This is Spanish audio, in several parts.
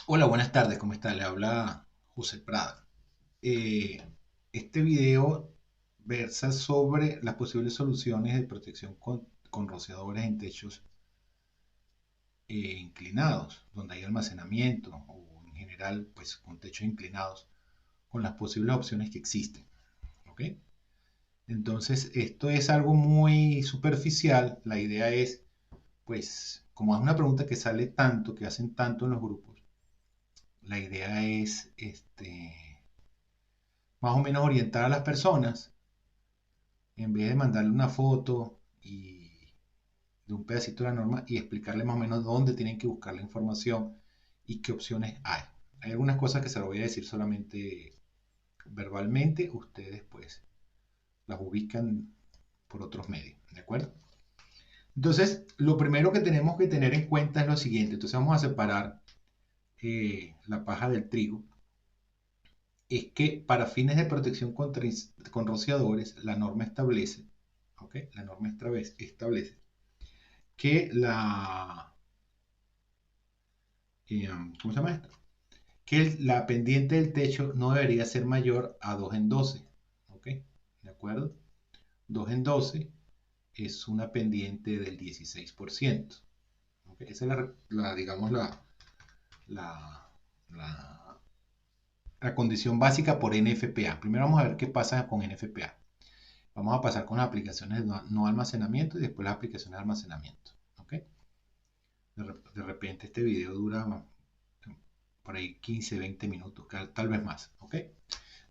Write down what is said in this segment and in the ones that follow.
Hola, buenas tardes, ¿cómo está? Le habla José Prada. Eh, este video versa sobre las posibles soluciones de protección con rociadores en techos inclinados, donde hay almacenamiento o en general, pues con techos inclinados, con las posibles opciones que existen. ¿Ok? Entonces, esto es algo muy superficial. La idea es, pues, como es una pregunta que sale tanto, que hacen tanto en los grupos, la idea es, más o menos orientar a las personas, en vez de mandarle una foto de un pedacito de la norma y explicarle más o menos dónde tienen que buscar la información y qué opciones hay. Hay algunas cosas que se lo voy a decir solamente verbalmente, ustedes pues las ubican por otros medios, ¿de acuerdo? Entonces, lo primero que tenemos que tener en cuenta es lo siguiente. Entonces vamos a separar la paja del trigo. Es que para fines de protección con rociadores, la norma establece, ¿ok? La norma establece que ¿cómo se llama esto? Que la pendiente del techo no debería ser mayor a 2 en 12, ¿ok? ¿De acuerdo? 2 en 12 es una pendiente del 16%, ¿ok? Esa es digamos, la, la, la condición básica por NFPA. Primero vamos a ver qué pasa con NFPA. Vamos a pasar con las aplicaciones de no almacenamiento y después las aplicaciones de almacenamiento, ¿ok? De repente este video dura por ahí 15, 20 minutos, tal vez más, ¿ok?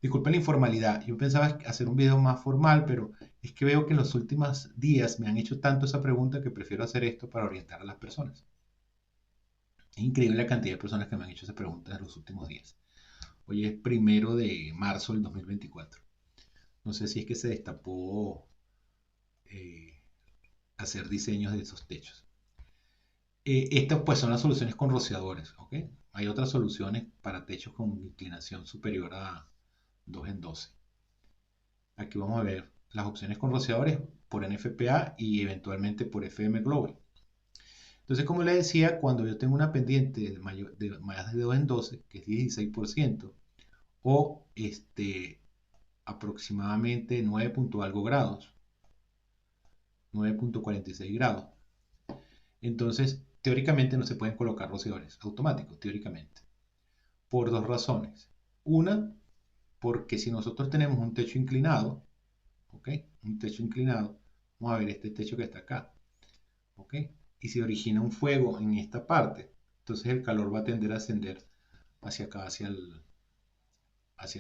Disculpen la informalidad, yo pensaba hacer un video más formal, pero es que veo que en los últimos días me han hecho tanto esa pregunta que prefiero hacer esto para orientar a las personas. Es increíble la cantidad de personas que me han hecho esa pregunta en los últimos días. Hoy es 1 de marzo del 2024. No sé si es que se destapó eh, hacer diseños de esos techos. Estas pues son las soluciones con rociadores, ¿ok? Hay otras soluciones para techos con inclinación superior a 2 en 12. Aquí vamos a ver las opciones con rociadores por NFPA y eventualmente por FM Global. Entonces, como les decía, cuando yo tengo una pendiente de más de 2 en 12, que es 16%, o aproximadamente 9 punto algo grados, 9.46 grados, entonces teóricamente no se pueden colocar rociadores automáticos, teóricamente, por dos razones. Una, porque si nosotros tenemos un techo inclinado, ¿ok? Un techo inclinado, vamos a ver este techo que está acá, ¿ok? Y si origina un fuego en esta parte, entonces el calor va a tender a ascender hacia acá, hacia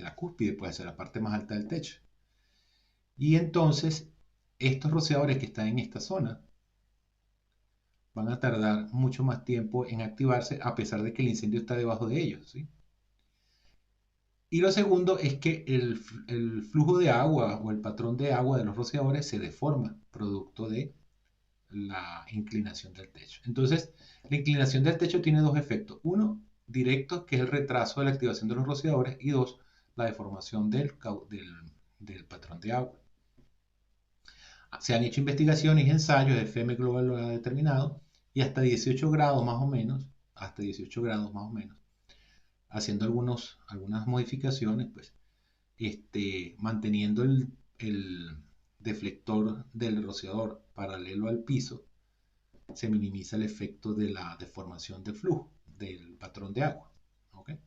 la cúspide, pues hacia la parte más alta del techo. Y entonces estos rociadores que están en esta zona van a tardar mucho más tiempo en activarse a pesar de que el incendio está debajo de ellos, ¿sí? Y lo segundo es que el flujo de agua o el patrón de agua de los rociadores se deforma producto de la inclinación del techo. Entonces, la inclinación del techo tiene dos efectos. Uno, directo, que es el retraso de la activación de los rociadores. Y dos, la deformación del patrón de agua. Se han hecho investigaciones y ensayos, FM Global lo ha determinado, y hasta 18 grados más o menos, hasta 18 grados más o menos, haciendo algunas modificaciones, pues, manteniendo el deflector del rociador paralelo al piso, se minimiza el efecto de la deformación de flujo del patrón de agua. ¿Okay?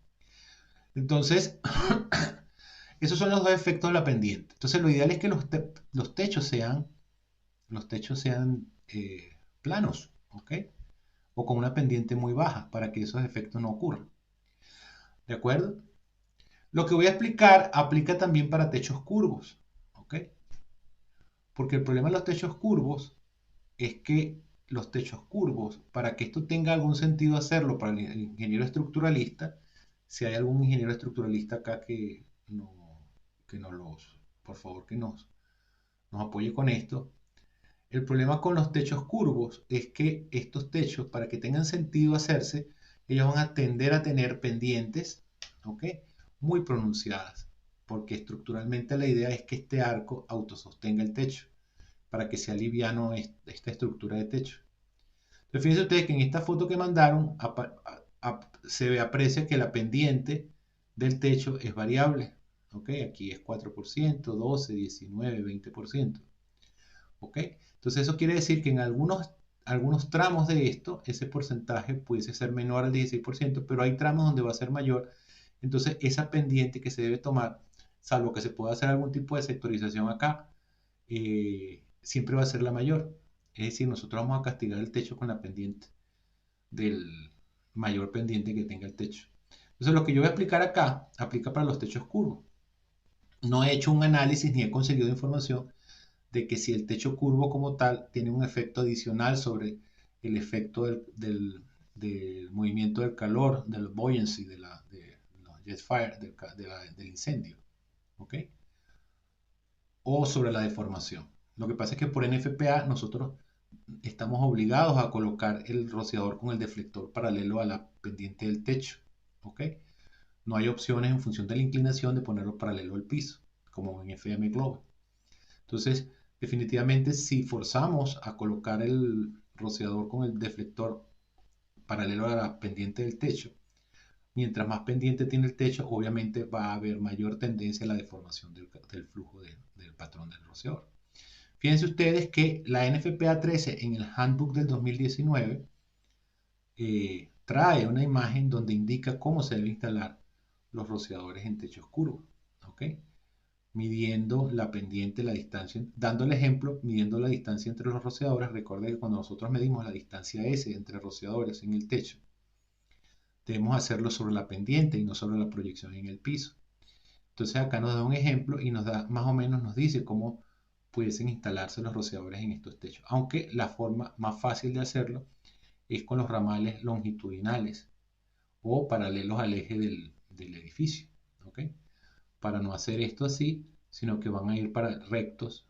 Entonces, esos son los dos efectos de la pendiente. Entonces, lo ideal es que los techos sean planos, ¿ok? O con una pendiente muy baja para que esos efectos no ocurran. ¿De acuerdo? Lo que voy a explicar aplica también para techos curvos, ¿ok? Porque el problema de los techos curvos es que los techos curvos, para que esto tenga algún sentido hacerlo para el ingeniero estructuralista, si hay algún ingeniero estructuralista acá que nos los, por favor, que nos apoye con esto. El problema con los techos curvos es que estos techos, para que tengan sentido hacerse, ellos van a tender a tener pendientes, ¿ok? Muy pronunciadas, porque estructuralmente la idea es que este arco autosostenga el techo, para que sea liviano esta estructura de techo. Entonces, fíjense ustedes que en esta foto que mandaron aprecia que la pendiente del techo es variable. ¿Ok? Aquí es 4%, 12, 19, 20%. ¿Ok? Entonces eso quiere decir que en algunos tramos de esto, ese porcentaje pudiese ser menor al 16%, pero hay tramos donde va a ser mayor. Entonces esa pendiente que se debe tomar, salvo que se pueda hacer algún tipo de sectorización acá, siempre va a ser la mayor. Es decir, nosotros vamos a castigar el techo con la pendiente del mayor pendiente que tenga el techo. Entonces lo que yo voy a aplicar acá, aplica para los techos curvos. No he hecho un análisis ni he conseguido información de que si el techo curvo como tal tiene un efecto adicional sobre el efecto del movimiento del calor, del buoyancy, de los jet fire, del incendio, ¿ok? O sobre la deformación. Lo que pasa es que por NFPA nosotros estamos obligados a colocar el rociador con el deflector paralelo a la pendiente del techo, ¿ok? No hay opciones en función de la inclinación de ponerlo paralelo al piso, como en FM Global. Entonces, definitivamente, si forzamos a colocar el rociador con el deflector paralelo a la pendiente del techo, mientras más pendiente tiene el techo, obviamente va a haber mayor tendencia a la deformación del flujo del patrón del rociador. Fíjense ustedes que la NFPA 13 en el Handbook del 2019 trae una imagen donde indica cómo se debe instalar los rociadores en techos curvos. ¿Ok? Midiendo la pendiente, la distancia, dando el ejemplo, midiendo la distancia entre los rociadores. Recuerden que cuando nosotros medimos la distancia S entre rociadores en el techo, debemos hacerlo sobre la pendiente y no sobre la proyección en el piso. Entonces acá nos da un ejemplo y nos da, más o menos nos dice cómo pudiesen instalarse los rociadores en estos techos. Aunque la forma más fácil de hacerlo es con los ramales longitudinales o paralelos al eje del edificio. ¿Ok? Para no hacer esto así, sino que van a ir para rectos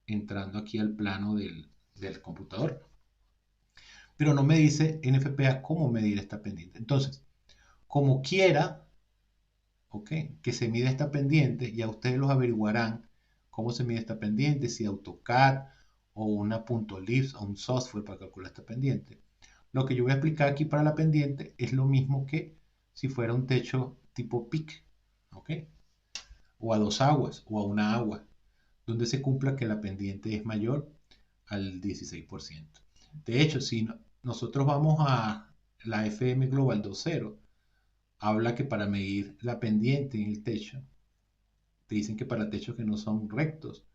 entrando aquí al plano del computador. Pero no me dice NFPA cómo medir esta pendiente. Entonces, como quiera, ¿ok? Que se mide esta pendiente, ya ustedes los averiguarán cómo se mide esta pendiente, si AutoCAD o una .lib o un software para calcular esta pendiente. Lo que yo voy a explicar aquí para la pendiente es lo mismo que si fuera un techo tipo PIC, ¿ok? O a dos aguas o a una agua, donde se cumpla que la pendiente es mayor al 16%. De hecho, si nosotros vamos a la FM Global 2.0, habla que para medir la pendiente en el techo, te dicen que para techos que no son rectos,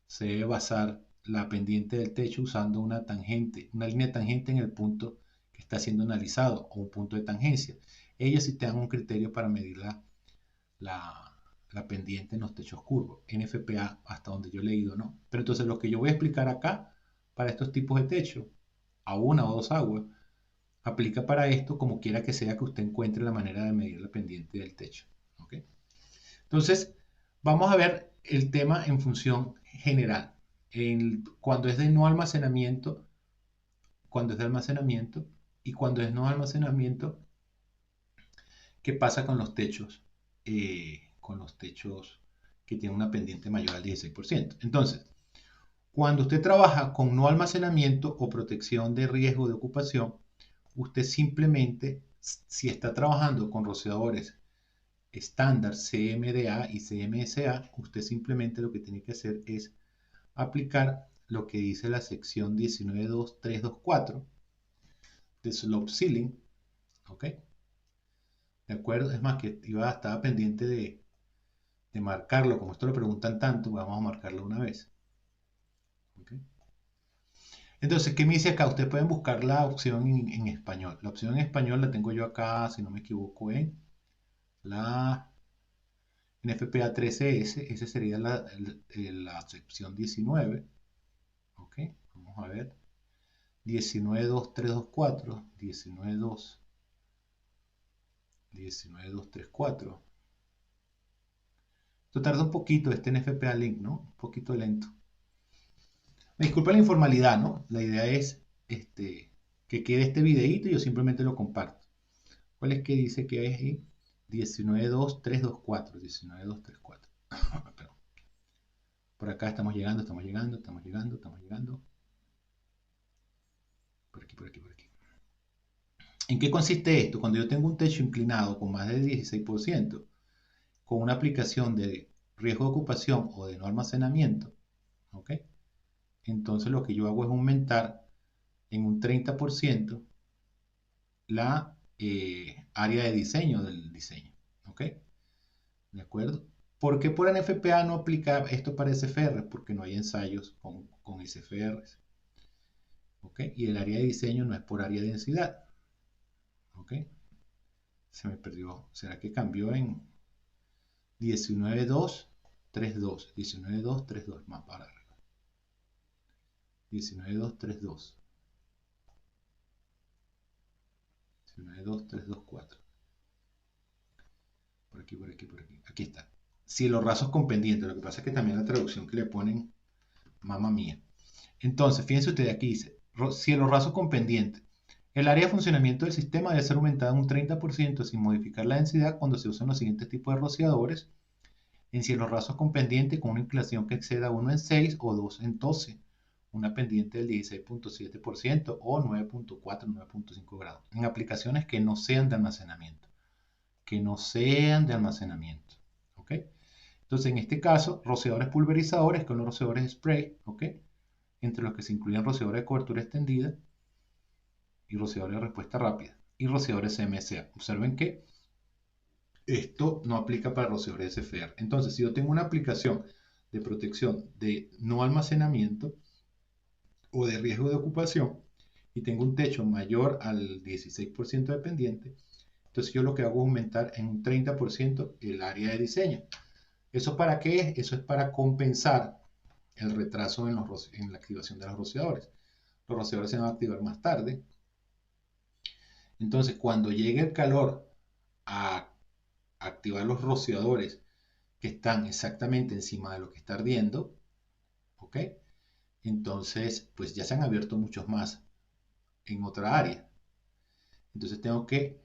se debe basar la pendiente del techo usando una tangente, una línea tangente en el punto que está siendo analizado o un punto de tangencia. Ellos sí te dan un criterio para medir la pendiente en los techos curvos. NFPA, hasta donde yo he leído, no. Pero entonces lo que yo voy a explicar acá, para estos tipos de techo, a una o dos aguas, aplica para esto como quiera que sea que usted encuentre la manera de medir la pendiente del techo. ¿Ok? Entonces, vamos a ver el tema en función general. Cuando es de no almacenamiento, cuando es de almacenamiento y cuando es no almacenamiento, ¿qué pasa con los techos? Con los techos que tienen una pendiente mayor al 16%. Entonces, cuando usted trabaja con no almacenamiento o protección de riesgo de ocupación, usted simplemente, si está trabajando con rociadores estándar CMDA y CMSA, usted simplemente lo que tiene que hacer es aplicar lo que dice la sección 19.2.324 de Slope Ceiling, ¿ok? ¿De acuerdo? Es más, que estaba pendiente de marcarlo, como esto lo preguntan tanto, vamos a marcarlo una vez. ¿Okay? Entonces, ¿qué me dice acá? Ustedes pueden buscar la opción en español. La opción en español la tengo yo acá, si no me equivoco, en la NFPA 13S. Esa sería la sección 19. ¿Ok? Vamos a ver. 19.2.324. 19.2.324. Esto tarda un poquito, este NFPA link, ¿no? Un poquito lento. Me disculpa la informalidad, ¿no? La idea es que quede este videito y yo simplemente lo comparto. ¿Cuál es que dice que es ahí? 19.2.324. 19.2.324. Perdón. Por acá estamos llegando. Por aquí. ¿En qué consiste esto? Cuando yo tengo un techo inclinado con más del 16%, con una aplicación de riesgo de ocupación o de no almacenamiento, ¿ok? Entonces lo que yo hago es aumentar en un 30% la área de diseño del diseño, ¿ok? ¿De acuerdo? ¿Por qué por NFPA no aplica esto para SFR? Porque no hay ensayos con SFRs, ¿ok? Y el área de diseño no es por área de densidad, ¿ok? Se me perdió. ¿Será que cambió en 19.232? 19.232 más para arriba. 19.232. 19.2324. Por aquí, por aquí, por aquí. Aquí está. Cielos rasos con pendiente. Lo que pasa es que también la traducción que le ponen, mamá mía. Entonces, fíjense ustedes, aquí dice, cielo raso con pendiente. El área de funcionamiento del sistema debe ser aumentada un 30% sin modificar la densidad cuando se usan los siguientes tipos de rociadores en cielos rasos con pendiente con una inclinación que exceda 1 en 6 o 2 en 12, una pendiente del 16.7% o 9.4, 9.5 grados, en aplicaciones que no sean de almacenamiento. Que no sean de almacenamiento. ¿Ok? Entonces, en este caso, rociadores pulverizadores con los rociadores spray, ¿ok? Entre los que se incluyen rociadores de cobertura extendida y rociadores de respuesta rápida y rociadores CMSA. Observen que esto no aplica para rociadores SFR. Entonces, si yo tengo una aplicación de protección de no almacenamiento o de riesgo de ocupación y tengo un techo mayor al 16% de pendiente, entonces yo lo que hago es aumentar en un 30% el área de diseño. ¿Eso para qué es? Eso es para compensar el retraso en la activación de los rociadores. Los rociadores se van a activar más tarde. Entonces, cuando llegue el calor a activar los rociadores que están exactamente encima de lo que está ardiendo, ¿ok? Entonces, pues ya se han abierto muchos más en otra área. Entonces tengo que,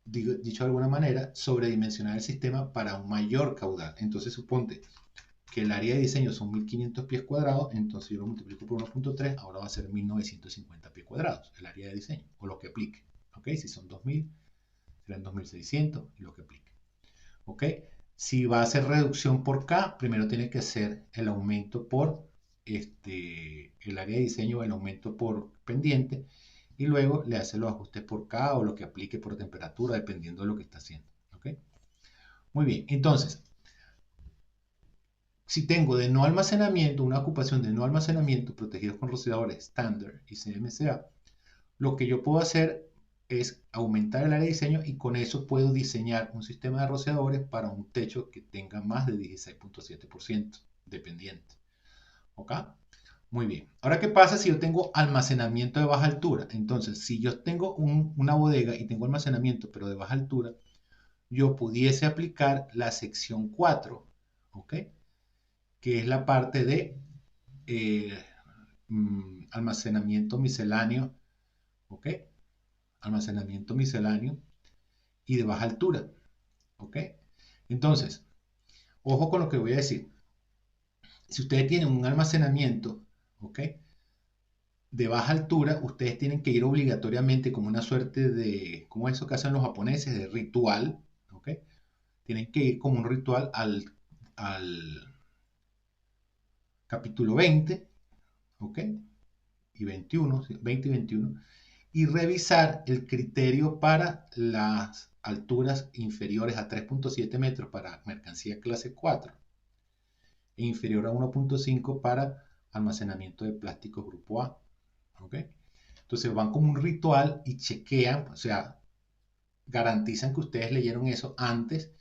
dicho de alguna manera, sobredimensionar el sistema para un mayor caudal. Entonces suponte que el área de diseño son 1500 pies cuadrados, entonces yo lo multiplico por 1.3, ahora va a ser 1950 pies cuadrados el área de diseño, o lo que aplique. ¿Ok? Si son 2000, serán 2600 y lo que aplique. ¿Ok? Si va a hacer reducción por K, primero tiene que hacer el aumento por el área de diseño, el aumento por pendiente, y luego le hace los ajustes por K o lo que aplique por temperatura, dependiendo de lo que está haciendo. ¿Ok? Muy bien, entonces, si tengo de no almacenamiento, una ocupación de no almacenamiento protegidos con rociadores estándar y CMSA, lo que yo puedo hacer es aumentar el área de diseño y con eso puedo diseñar un sistema de rociadores para un techo que tenga más de 16.7% dependiente. ¿Ok? Muy bien. Ahora, ¿qué pasa si yo tengo almacenamiento de baja altura? Entonces, si yo tengo una bodega y tengo almacenamiento, pero de baja altura, yo pudiese aplicar la sección 4, ¿ok? Que es la parte de eh, almacenamiento misceláneo, ¿ok? Almacenamiento misceláneo y de baja altura, ¿ok? Entonces, ojo con lo que voy a decir. Si ustedes tienen un almacenamiento, ¿ok? De baja altura, ustedes tienen que ir obligatoriamente como una suerte de, como eso que hacen los japoneses, de ritual, ¿ok? Tienen que ir como un ritual al capítulo 20, ¿ok? Y 21, 20 y 21, y revisar el criterio para las alturas inferiores a 3.7 metros para mercancía clase 4 e inferior a 1.5 para almacenamiento de plásticos grupo A. ¿Ok? Entonces van como un ritual y chequean, o sea, garantizan que ustedes leyeron eso antes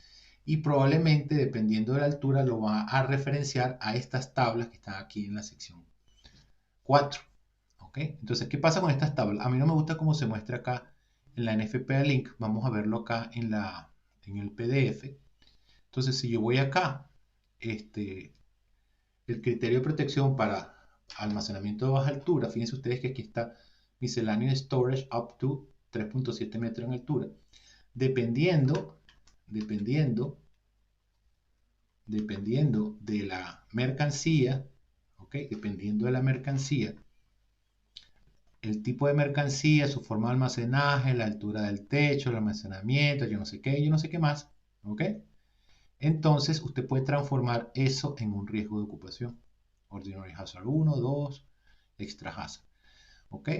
y probablemente, dependiendo de la altura, lo va a referenciar a estas tablas que están aquí en la sección 4. ¿Ok? Entonces, ¿qué pasa con estas tablas? A mí no me gusta cómo se muestra acá en la NFPA Link. Vamos a verlo acá en el PDF. Entonces, si yo voy acá, el criterio de protección para almacenamiento de baja altura, fíjense ustedes que aquí está miscellaneous storage up to 3.7 metros en altura. Dependiendo de la mercancía, ¿ok? Dependiendo de la mercancía, el tipo de mercancía, su forma de almacenaje, la altura del techo, el almacenamiento, yo no sé qué más, ¿ok? Entonces usted puede transformar eso en un riesgo de ocupación. Ordinary Hazard 1, 2, Extra Hazard, ¿ok?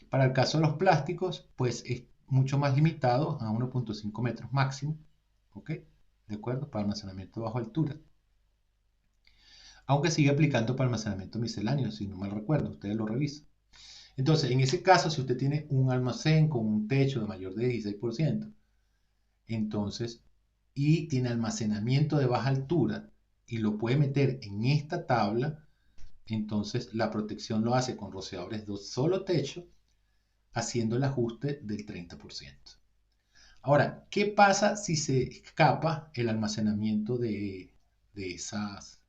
Para el caso de los plásticos, pues es mucho más limitado a 1.5 metros máximo, ¿ok? ¿De acuerdo? Para almacenamiento bajo altura. Aunque sigue aplicando para almacenamiento misceláneo, si no mal recuerdo, ustedes lo revisan. Entonces, en ese caso, si usted tiene un almacén con un techo de mayor de 16%, entonces, y tiene almacenamiento de baja altura y lo puede meter en esta tabla, entonces la protección lo hace con rociadores de solo techo, haciendo el ajuste del 30%. Ahora, ¿qué pasa si se escapa el almacenamiento de esas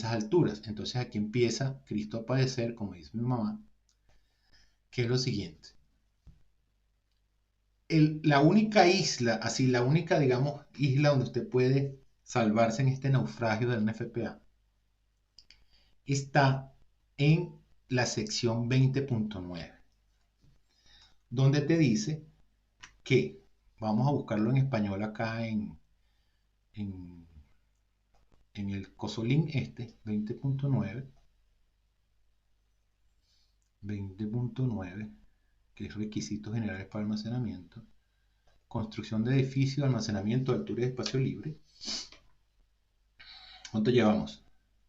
alturas? Entonces aquí empieza Cristo a padecer, como dice mi mamá, que es lo siguiente. La única isla, así la única, digamos, isla donde usted puede salvarse en este naufragio del NFPA, está en la sección 20.9, donde te dice que, vamos a buscarlo en español acá en, en el COSOLIN 20.9, que es requisitos generales para almacenamiento, construcción de edificios, almacenamiento, altura y espacio libre. ¿Cuánto llevamos?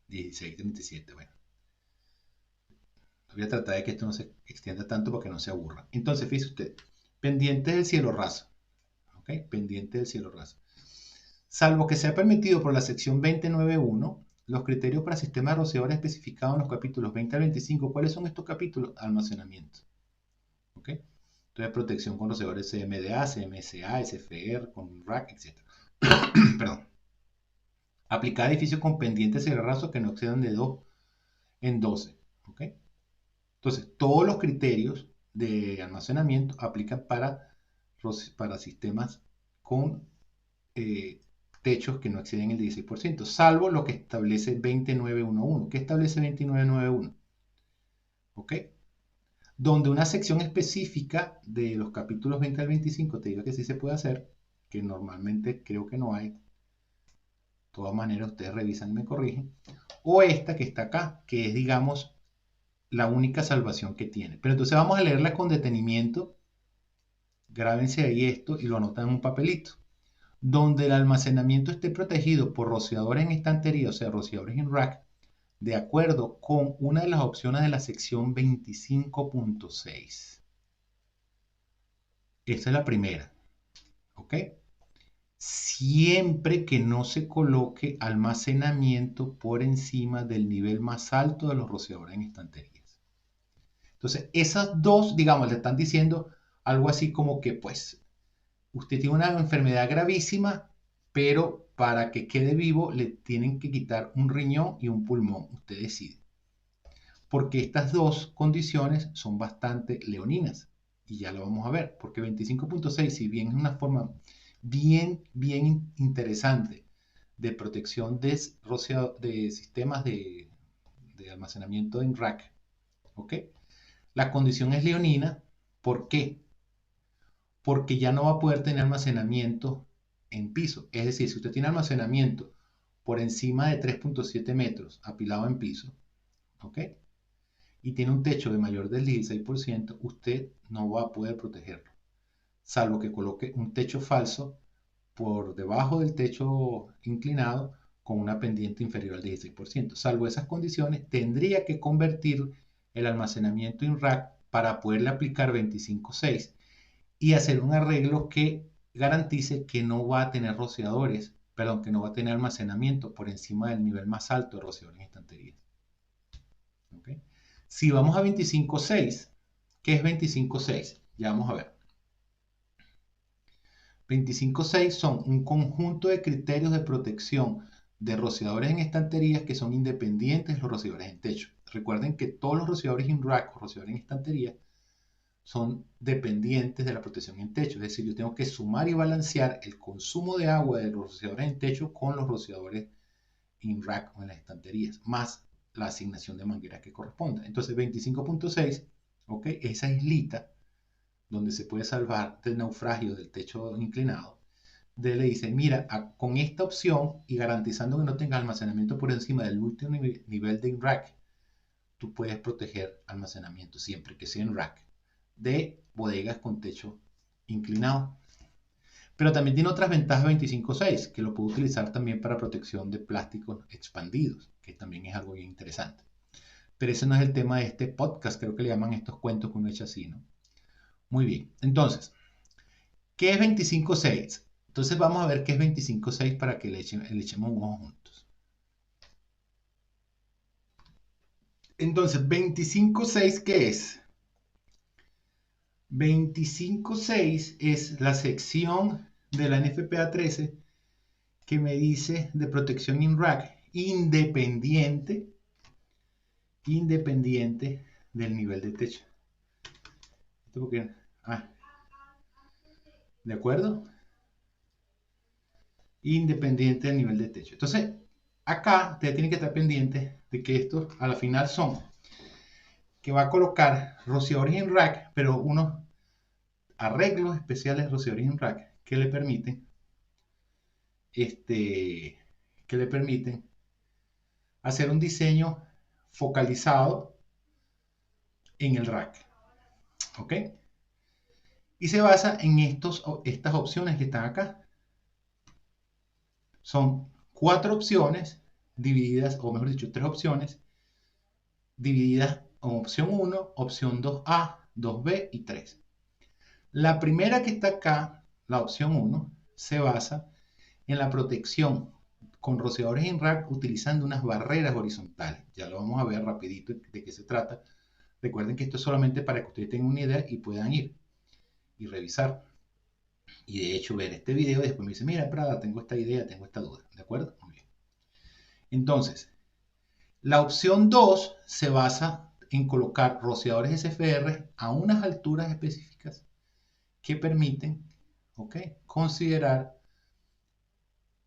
16:37, bueno. Voy a tratar de que esto no se extienda tanto para que no se aburra. Entonces, fíjese usted, pendientes del cielo raso, ¿ok? Pendiente del cielo raso. Salvo que sea permitido por la sección 20.9.1, los criterios para sistemas de rociadores especificados en los capítulos 20 al 25, ¿cuáles son estos capítulos? Almacenamiento, ¿ok? Entonces, protección con rociadores CMDA, CMSA, SFR, con RAC, etc. Perdón. Aplicar edificios con pendientes cielo raso que no excedan de 2 en 12, ¿ok? Entonces, todos los criterios de almacenamiento aplican para sistemas con techos que no exceden el 16%, salvo lo que establece 29.1.1. ¿Qué establece 29.9.1? ¿Ok? Donde una sección específica de los capítulos 20 al 25 te diga que sí se puede hacer, que normalmente creo que no hay. De todas maneras, ustedes revisan y me corrigen. O esta que está acá, que es, digamos, la única salvación que tiene. Pero entonces vamos a leerla con detenimiento. Grábense ahí esto y lo anotan en un papelito. Donde el almacenamiento esté protegido por rociadores en estantería, o sea, rociadores en rack, de acuerdo con una de las opciones de la sección 25.6. Esta es la primera. ¿Ok? Siempre que no se coloque almacenamiento por encima del nivel más alto de los rociadores en estanterías. Entonces, esas dos, digamos, le están diciendo algo así como que, pues, usted tiene una enfermedad gravísima, pero para que quede vivo le tienen que quitar un riñón y un pulmón. Usted decide. Porque estas dos condiciones son bastante leoninas. Y ya lo vamos a ver. Porque 25.6, si bien es una forma bien interesante de protección de sistemas de almacenamiento en rack, ¿ok? La condición es leonina. ¿Por qué? Porque ya no va a poder tener almacenamiento en piso. Es decir, si usted tiene almacenamiento por encima de 3.7 metros apilado en piso, ¿ok? Y tiene un techo de mayor del 16%, usted no va a poder protegerlo, salvo que coloque un techo falso por debajo del techo inclinado con una pendiente inferior al 16%. Salvo esas condiciones, tendría que convertir el almacenamiento en rack para poderle aplicar 25.6 y hacer un arreglo que garantice que no va a tener rociadores, perdón, que no va a tener almacenamiento por encima del nivel más alto de rociadores en estanterías. ¿Okay? Si vamos a 25.6, ¿qué es 25.6? Ya vamos a ver. 25.6 son un conjunto de criterios de protección de rociadores en estanterías que son independientes de los rociadores en techo. Recuerden que todos los rociadores en rack o rociadores en estantería son dependientes de la protección en techo. Es decir, yo tengo que sumar y balancear el consumo de agua de los rociadores en techo con los rociadores en rack o en las estanterías, más la asignación de mangueras que corresponda. Entonces, 25.6 ¿ok? Esa islita donde se puede salvar del naufragio del techo inclinado, le dice, mira, con esta opción y garantizando que no tenga almacenamiento por encima del último nivel de rack, tú puedes proteger almacenamiento siempre que sea en rack de bodegas con techo inclinado. Pero también tiene otras ventajas 25.6, que lo puedo utilizar también para protección de plásticos expandidos, que también es algo bien interesante. Pero ese no es el tema de este podcast, creo que le llaman estos cuentos que uno echa así, ¿no? Muy bien, entonces, ¿qué es 25.6? Entonces vamos a ver qué es 25.6 para que le echemos un ojo juntos. Entonces, 25.6, ¿qué es? 25.6 es la sección de la NFPA 13 que me dice de protección in rack independiente del nivel de techo. ¿Esto por qué? ¿De acuerdo? Independiente del nivel de techo. Entonces, acá ustedes tienen que estar pendientes de que estos a la final son que va a colocar rociadores en rack, pero unos arreglos especiales de rociadores en rack que le permiten hacer un diseño focalizado en el rack, ¿ok? Y se basa en estas opciones que están acá. Son 4 opciones divididas, o mejor dicho, 3 opciones divididas en opción 1, opción 2A, 2B y 3. La primera que está acá, la opción 1, se basa en la protección con rociadores en rack utilizando unas barreras horizontales. Ya lo vamos a ver rapidito de qué se trata. Recuerden que esto es solamente para que ustedes tengan una idea y puedan ir y revisar. Y de hecho ver este video y después me dice, mira, Prada, tengo esta idea, tengo esta duda. ¿De acuerdo? Muy bien. Entonces, la opción 2 se basa en colocar rociadores SFR a unas alturas específicas que permiten, ¿ok?, considerar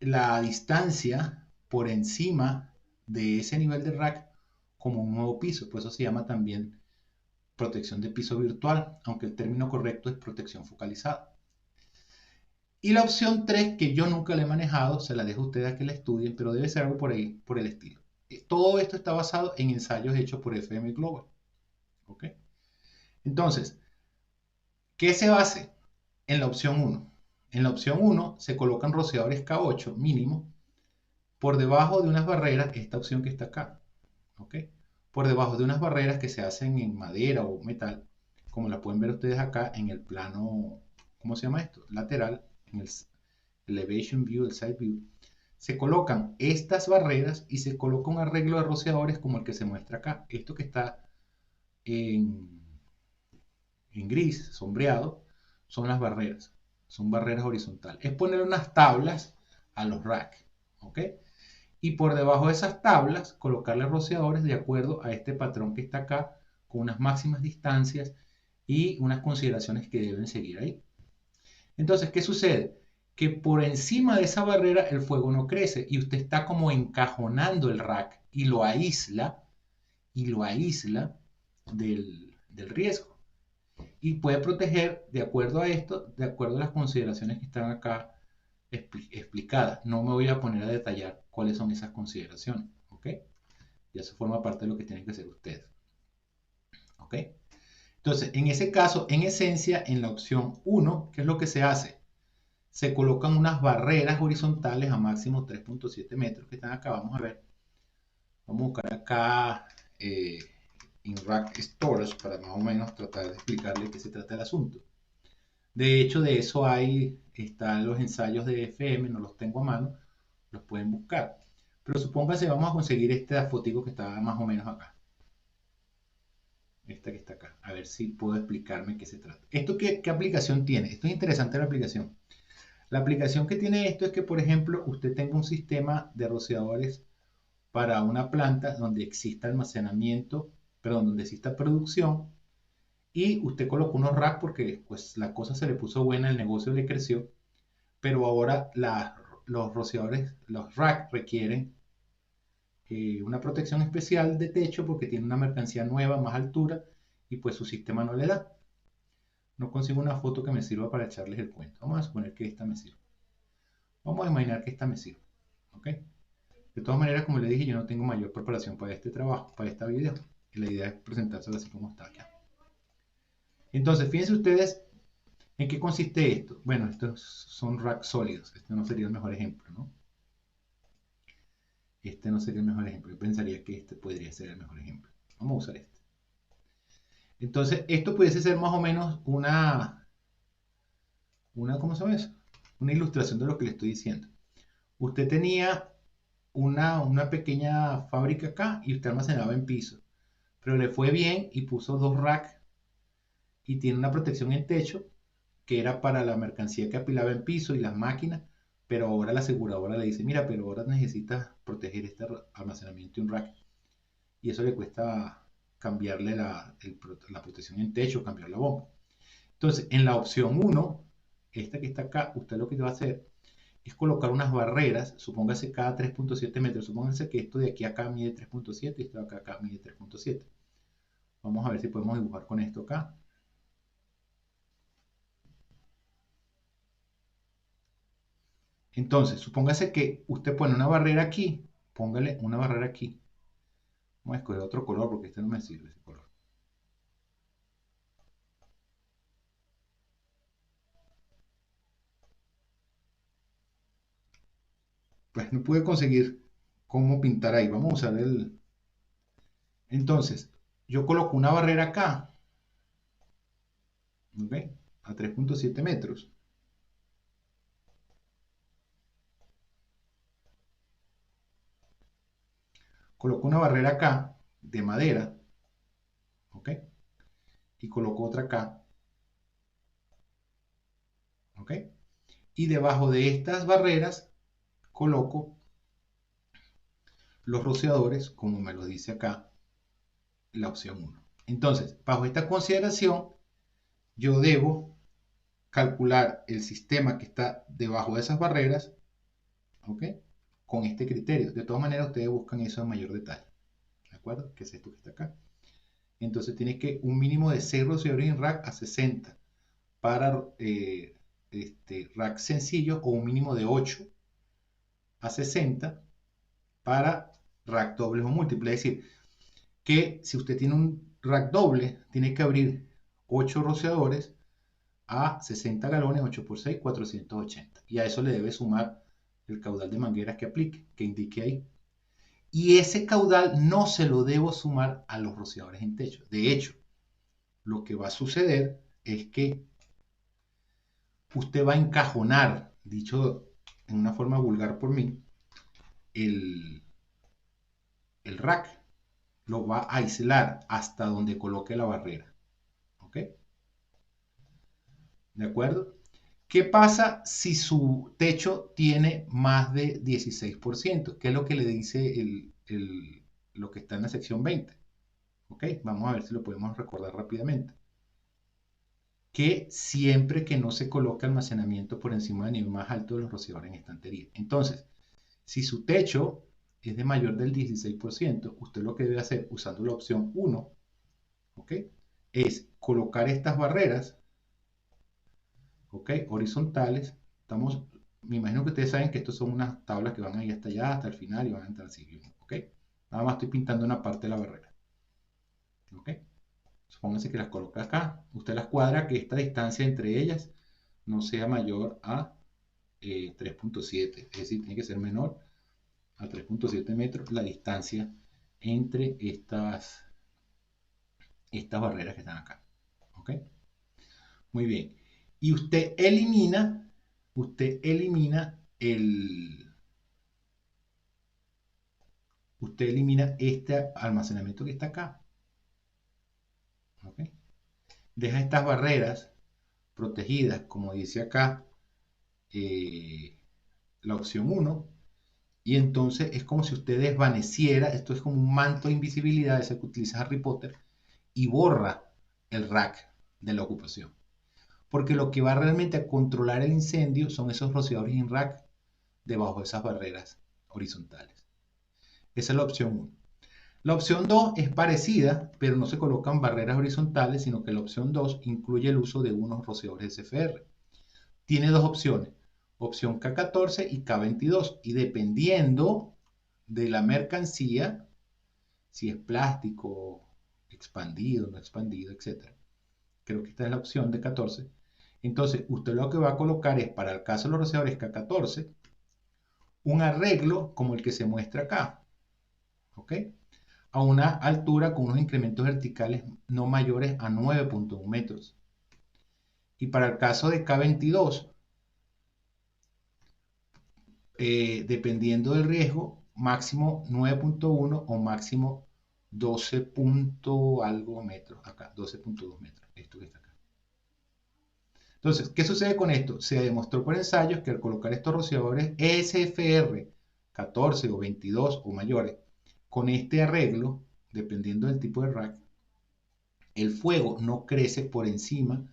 la distancia por encima de ese nivel de rack como un nuevo piso. Por eso se llama también protección de piso virtual, aunque el término correcto es protección focalizada. Y la opción 3, que yo nunca la he manejado, se la dejo a ustedes a que la estudien, pero debe ser algo por ahí, por el estilo. Todo esto está basado en ensayos hechos por FM Global. ¿Ok? Entonces, ¿qué se hace en la opción 1? En la opción 1 se colocan rociadores K8 mínimo por debajo de unas barreras, esta opción que está acá. ¿Ok? Por debajo de unas barreras que se hacen en madera o metal, como la pueden ver ustedes acá en el plano, ¿cómo se llama esto? Lateral, en el elevation view, el side view. Se colocan estas barreras y se coloca un arreglo de rociadores como el que se muestra acá. Esto que está en gris, sombreado, son las barreras. Son barreras horizontales. Es poner unas tablas a los racks. ¿Ok? Y por debajo de esas tablas colocarle rociadores de acuerdo a este patrón que está acá, con unas máximas distancias y unas consideraciones que deben seguir ahí. Entonces, ¿qué sucede? Que por encima de esa barrera el fuego no crece y usted está como encajonando el rack y lo aísla del riesgo. Y puede proteger de acuerdo a esto, de acuerdo a las consideraciones que están acá explicadas. No me voy a poner a detallar cuáles son esas consideraciones, ¿ok? Ya eso forma parte de lo que tienen que hacer ustedes, ¿ok? Entonces, en ese caso, en esencia, en la opción 1, ¿qué es lo que se hace? Se colocan unas barreras horizontales a máximo 3.7 metros que están acá, vamos a ver. Vamos a buscar acá in rack storage para más o menos tratar de explicarle qué se trata el asunto. De hecho, de eso están los ensayos de FM, no los tengo a mano, los pueden buscar. Pero supónganse, vamos a conseguir esta fotico que está más o menos acá. Esta que está acá. A ver si puedo explicarme qué se trata. ¿Esto qué aplicación tiene? Esto es interesante la aplicación. La aplicación que tiene esto es que, por ejemplo, usted tenga un sistema de rociadores para una planta donde exista almacenamiento, perdón, donde exista producción, y usted colocó unos racks porque pues la cosa se le puso buena, el negocio le creció, pero ahora los rociadores, los racks requieren una protección especial de techo porque tiene una mercancía nueva, más altura, y pues su sistema no le da. No consigo una foto que me sirva para echarles el cuento. Vamos a suponer que esta me sirve. Vamos a imaginar que esta me sirve. ¿Ok? De todas maneras, como les dije, yo no tengo mayor preparación para este trabajo, para este video. Y la idea es presentárselo así como está acá. Entonces, fíjense ustedes en qué consiste esto. Bueno, estos son racks sólidos. Este no sería el mejor ejemplo, ¿no? Este no sería el mejor ejemplo. Yo pensaría que este podría ser el mejor ejemplo. Vamos a usar este. Entonces, esto pudiese ser más o menos ¿cómo se llama eso? Una ilustración de lo que le estoy diciendo. Usted tenía una pequeña fábrica acá y usted almacenaba en piso. Pero le fue bien y puso 2 racks y tiene una protección en techo que era para la mercancía que apilaba en piso y las máquinas, pero ahora la aseguradora le dice, mira, pero ahora necesitas proteger este almacenamiento de un rack. Y eso le cuesta cambiarle la protección en techo, cambiar la bomba. Entonces, en la opción 1, esta que está acá, usted lo que va a hacer es colocar unas barreras, supóngase cada 3.7 metros, supóngase que esto de aquí a acá mide 3.7 y esto de acá mide 3.7. Vamos a ver si podemos dibujar con esto acá. Entonces, supóngase que usted pone una barrera aquí, póngale una barrera aquí. Vamos a escoger otro color porque este no me sirve ese color. Pues no pude conseguir cómo pintar ahí. Vamos a usar el... Entonces, yo coloco una barrera acá, ¿ok? A 3.7 metros. Coloco una barrera acá de madera, ¿ok? Y coloco otra acá, ¿ok? Y debajo de estas barreras coloco los rociadores, como me lo dice acá la opción 1. Entonces, bajo esta consideración, yo debo calcular el sistema que está debajo de esas barreras, ¿ok? Con este criterio. De todas maneras, ustedes buscan eso en mayor detalle, ¿de acuerdo? Que es esto que está acá. Entonces, tiene que un mínimo de 6 rociadores en rack a 60 para rack sencillo o un mínimo de 8 a 60 para rack dobles o múltiples. Es decir, que si usted tiene un rack doble, tiene que abrir 8 rociadores a 60 galones, 8 por 6, 480. Y a eso le debe sumar el caudal de mangueras que aplique, que indique ahí. Y ese caudal no se lo debo sumar a los rociadores en techo. De hecho, lo que va a suceder es que usted va a encajonar, dicho en una forma vulgar por mí, el rack. Lo va a aislar hasta donde coloque la barrera. ¿Ok? ¿De acuerdo? ¿Qué pasa si su techo tiene más de 16%? ¿Qué es lo que le dice lo que está en la sección 20? ¿Ok? Vamos a ver si lo podemos recordar rápidamente. Que siempre que no se coloque almacenamiento por encima del nivel más alto de los rociadores en estantería. Entonces, si su techo es de mayor del 16%, usted lo que debe hacer usando la opción 1, ¿ok? Es colocar estas barreras, ¿ok? Horizontales. Me imagino que ustedes saben que estos son unas tablas que van ahí hasta allá, hasta el final y van a entrar así, ¿ok? Nada más estoy pintando una parte de la barrera, ¿ok? Supónganse que las coloca acá. Usted las cuadra que esta distancia entre ellas no sea mayor a 3.7, es decir, tiene que ser menor a 3.7 metros la distancia entre estas barreras que están acá, ¿ok? Muy bien. Y usted elimina este almacenamiento que está acá. ¿Okay? Deja estas barreras protegidas, como dice acá, la opción 1, y entonces es como si usted desvaneciera, esto es como un manto de invisibilidad, ese que utiliza Harry Potter, y borra el rack de la ocupación. Porque lo que va realmente a controlar el incendio son esos rociadores en rack debajo de esas barreras horizontales. Esa es la opción 1. La opción 2 es parecida, pero no se colocan barreras horizontales, sino que la opción 2 incluye el uso de unos rociadores SFR. Tiene dos opciones, opción K14 y K22, y dependiendo de la mercancía, si es plástico, expandido, no expandido, etc. Creo que esta es la opción de 14. Entonces, usted lo que va a colocar es, para el caso de los rociadores K14, un arreglo como el que se muestra acá, ¿ok? A una altura con unos incrementos verticales no mayores a 9.1 metros. Y para el caso de K22, dependiendo del riesgo, máximo 9.1 o máximo 12 algo metros, acá, 12.2 metros, esto que está acá. Entonces, ¿qué sucede con esto? Se demostró por ensayos que al colocar estos rociadores SFR 14 o 22 o mayores, con este arreglo, dependiendo del tipo de rack, el fuego no crece por encima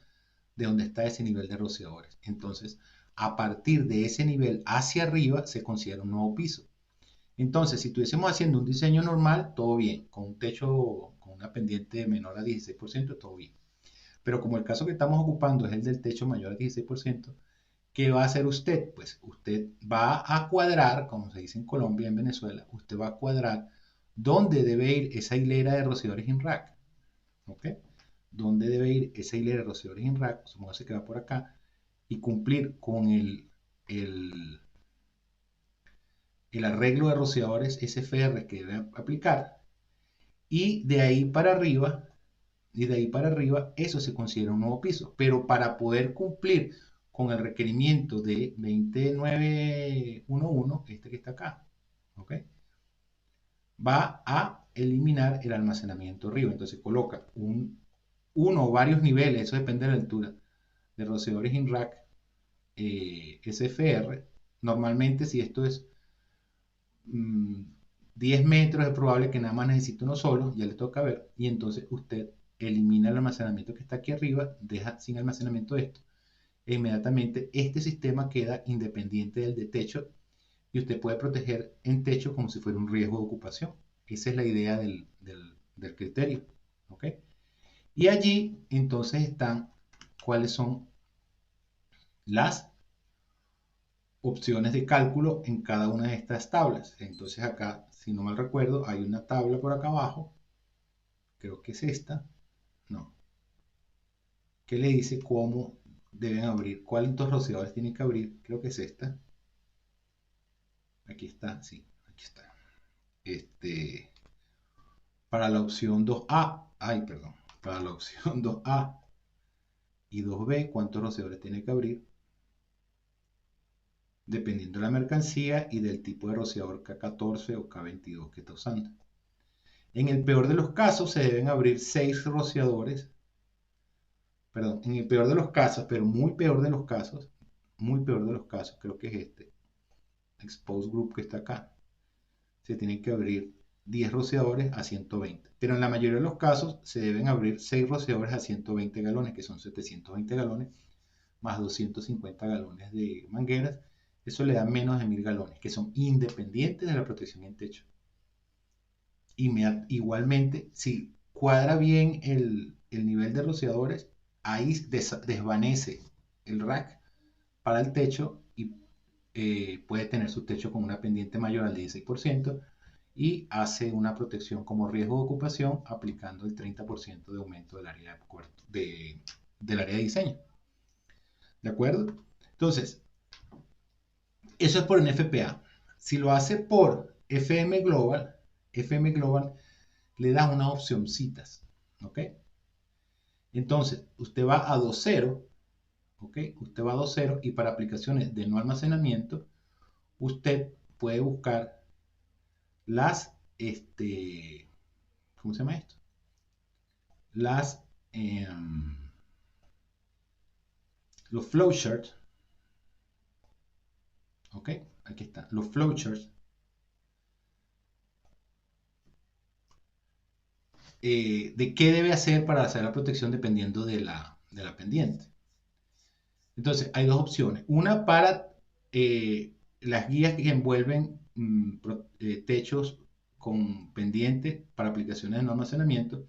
de donde está ese nivel de rociadores. Entonces, a partir de ese nivel hacia arriba se considera un nuevo piso. Entonces, si estuviésemos haciendo un diseño normal, todo bien, con un techo con una pendiente menor a 16%, todo bien. Pero como el caso que estamos ocupando es el del techo mayor a 16%, ¿qué va a hacer usted? Pues usted va a cuadrar, como se dice en Colombia, en Venezuela, usted va a cuadrar dónde debe ir esa hilera de rociadores en rack. ¿Ok? Dónde debe ir esa hilera de rociadores en rack, supongamos que va por acá, y cumplir con el arreglo de rociadores SFR que debe aplicar, y de ahí para arriba, eso se considera un nuevo piso. Pero para poder cumplir con el requerimiento de 20911, este que está acá, ¿ok? Va a eliminar el almacenamiento arriba. Entonces coloca uno o varios niveles, eso depende de la altura, de rociadores in rack SFR. Normalmente, si esto es 10 metros, es probable que nada más necesite uno solo, ya le toca ver, y entonces usted elimina el almacenamiento que está aquí arriba, deja sin almacenamiento esto, e inmediatamente este sistema queda independiente del de techo, y usted puede proteger en techo como si fuera un riesgo de ocupación. Esa es la idea del criterio. ¿Ok? Y allí entonces están cuáles son las opciones de cálculo en cada una de estas tablas. Entonces acá, si no mal recuerdo, hay una tabla por acá abajo, creo que es esta, no, que le dice cómo deben abrir, cuántos rociadores tienen que abrir, creo que es esta. Aquí está, sí, aquí está. Para la opción 2A, perdón, para la opción 2A y 2B, cuántos rociadores tiene que abrir, dependiendo de la mercancía y del tipo de rociador K14 o K22 que está usando. En el peor de los casos se deben abrir 6 rociadores, perdón, en el peor de los casos, pero muy peor de los casos, creo que es este, Expose Group que está acá, se tienen que abrir 10 rociadores a 120. Pero en la mayoría de los casos se deben abrir 6 rociadores a 120 galones, que son 720 galones, más 250 galones de mangueras. Eso le da menos de 1000 galones, que son independientes de la protección en techo. Igualmente, si cuadra bien el nivel de rociadores, ahí desvanece el rack para el techo y puede tener su techo con una pendiente mayor al 16% y hace una protección como riesgo de ocupación aplicando el 30% de aumento del área del área de diseño. ¿De acuerdo? Entonces, eso es por un FPA. Si lo hace por FM Global le da unas opcioncitas. ¿Ok? Entonces, usted va a 2.0, ¿ok? Usted va a 2.0 y para aplicaciones de no almacenamiento, usted puede buscar las, ¿cómo se llama esto? Las, los flowcharts, ¿ok? Aquí está, los flowcharts de qué debe hacer para hacer la protección dependiendo de la pendiente. Entonces, hay dos opciones. Una para las guías que envuelven techos con pendiente para aplicaciones de no almacenamiento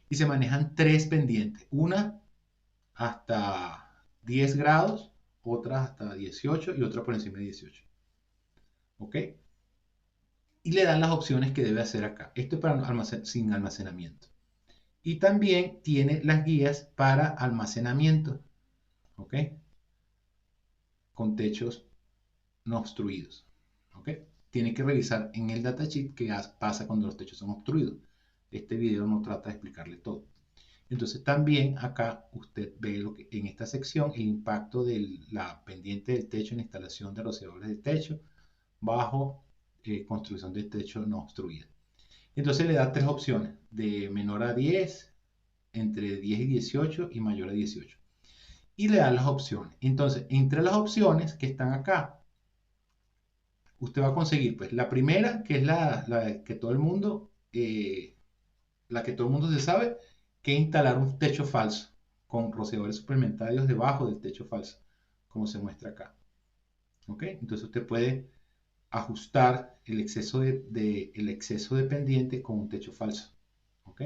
y se manejan 3 pendientes. Una hasta 10 grados, otra hasta 18 y otra por encima de 18. ¿Ok? Y le dan las opciones que debe hacer acá. Esto es para sin almacenamiento. Y también tiene las guías para almacenamiento. ¿Ok? Con techos no obstruidos. ¿Ok? Tiene que revisar en el datasheet qué pasa cuando los techos son obstruidos. Este video no trata de explicarle todo. Entonces también acá usted ve lo que, en esta sección el impacto de la pendiente del techo en la instalación de rociadores de techo bajo construcción de techo no obstruida. Entonces le da 3 opciones, de menor a 10, entre 10 y 18 y mayor a 18. Y le da las opciones. Entonces, entre las opciones que están acá, usted va a conseguir, pues, la primera, que es la que todo el mundo, la que todo el mundo se sabe, que instalar un techo falso con rociadores suplementarios debajo del techo falso, como se muestra acá. ¿Ok? Entonces usted puede ajustar el exceso de pendiente con un techo falso. ¿Ok?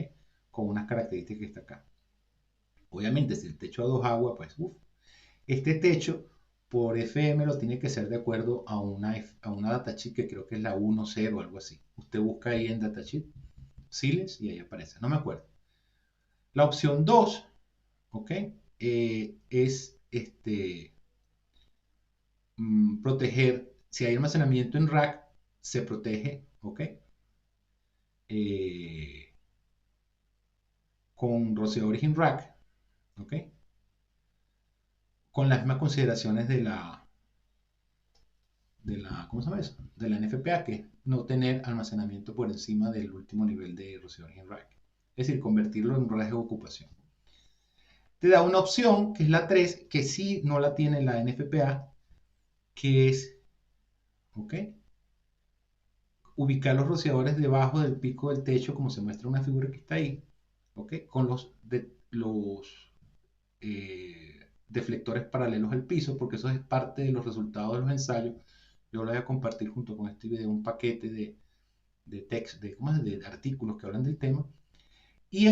Con unas características que está acá. Obviamente, si el techo a 2 aguas, pues, este techo por FM lo tiene que ser de acuerdo a una datasheet que creo que es la 1.0 o algo así. Usted busca ahí en datasheet, Siles, y ahí aparece. No me acuerdo. La opción 2, ¿ok? Es proteger, si hay almacenamiento en rack, se protege, ¿ok? Con rociadores in rack, ¿ok? Con las mismas consideraciones ¿cómo se llama eso? De la NFPA, que es no tener almacenamiento por encima del último nivel de rociadores in rack. Es decir, convertirlo en un rack de ocupación. Te da una opción, que es la 3, que sí no la tiene la NFPA, que es, ¿ok? Ubicar los rociadores debajo del pico del techo, como se muestra en una figura que está ahí, ¿ok? Con los deflectores paralelos al piso, porque eso es parte de los resultados de los ensayos. Yo lo voy a compartir junto con este video, un paquete de texto, de artículos que hablan del tema. Y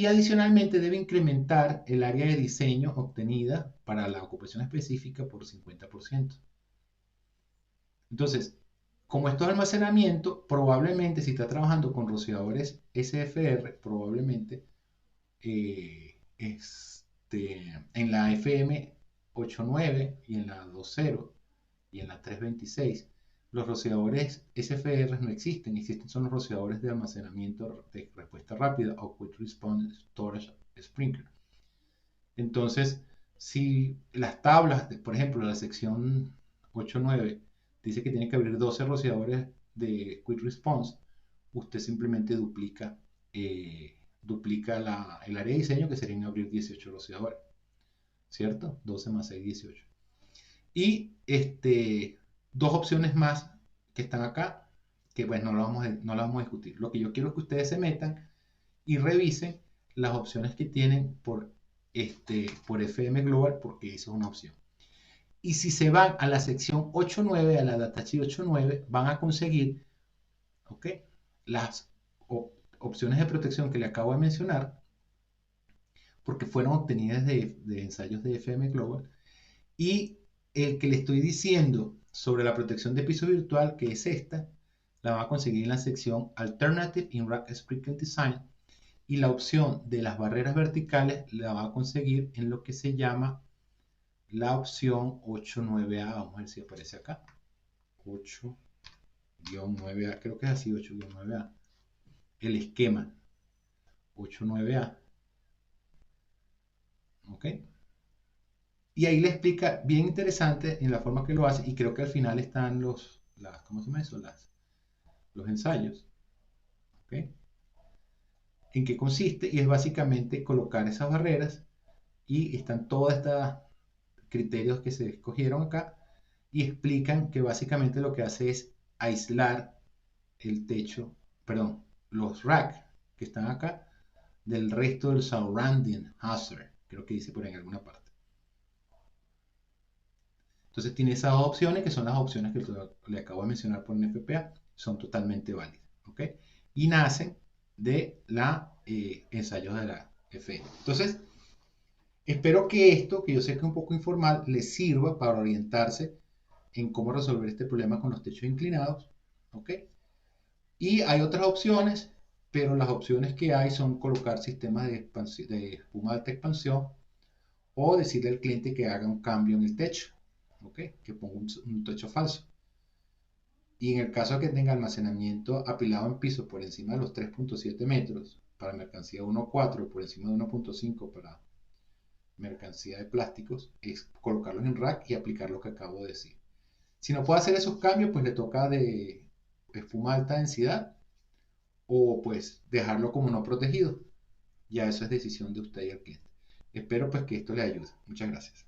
adicionalmente debe incrementar el área de diseño obtenida para la ocupación específica por 50%. Entonces, como esto es almacenamiento, probablemente si está trabajando con rociadores SFR, probablemente en la FM 8.9 y en la 2.0 y en la 3.26, los rociadores SFR no existen, son los rociadores de almacenamiento de respuesta rápida o Quick Response Storage Sprinkler. Entonces, si las tablas, por ejemplo, la sección 8.9 dice que tiene que abrir 12 rociadores de Quick Response, usted simplemente duplica el área de diseño, que sería abrir 18 rociadores, ¿cierto? 12 más 6, 18. Y dos opciones más que están acá, que pues no las vamos a discutir. Lo que yo quiero es que ustedes se metan y revisen las opciones que tienen por FM Global, porque esa es una opción. Y si se van a la sección 8.9, a la datasheet 8.9, van a conseguir, ¿ok?, las opciones de protección que le acabo de mencionar, porque fueron obtenidas de ensayos de FM Global. Y el que le estoy diciendo sobre la protección de piso virtual, que es esta, la va a conseguir en la sección Alternative in Rack Sprinkler Design. Y la opción de las barreras verticales la va a conseguir en lo que se llama la opción 8.9a. Vamos a ver si aparece acá. 8-9a, creo que es así, 8-9a. El esquema 8.9a. ¿Ok? Y ahí le explica bien interesante en la forma que lo hace, y creo que al final están ¿cómo se llama eso? Los ensayos. ¿Ok? En qué consiste, y es básicamente colocar esas barreras, y están todos estos criterios que se escogieron acá, y explican que básicamente lo que hace es aislar el techo, perdón, los racks que están acá, del resto del surrounding hazard, creo que dice por ahí en alguna parte. Entonces tiene esas opciones, que son las opciones que le acabo de mencionar por NFPA, son totalmente válidas. ¿Ok? y nacen de la ensayos de la FN. Entonces, espero que esto, que yo sé que es un poco informal, les sirva para orientarse en cómo resolver este problema con los techos inclinados. ¿Ok? Y hay otras opciones, pero las opciones que hay son colocar sistemas de espuma de alta expansión o decirle al cliente que haga un cambio en el techo, ¿ok? Que ponga un techo falso. Y en el caso de que tenga almacenamiento apilado en piso por encima de los 3.7 metros para mercancía 1.4 por encima de 1.5 para mercancía de plásticos, es colocarlos en rack y aplicar lo que acabo de decir. Si no puede hacer esos cambios, pues le toca de espuma de alta densidad o pues dejarlo como no protegido. Ya eso es decisión de usted y el cliente. Espero pues que esto le ayude. Muchas gracias.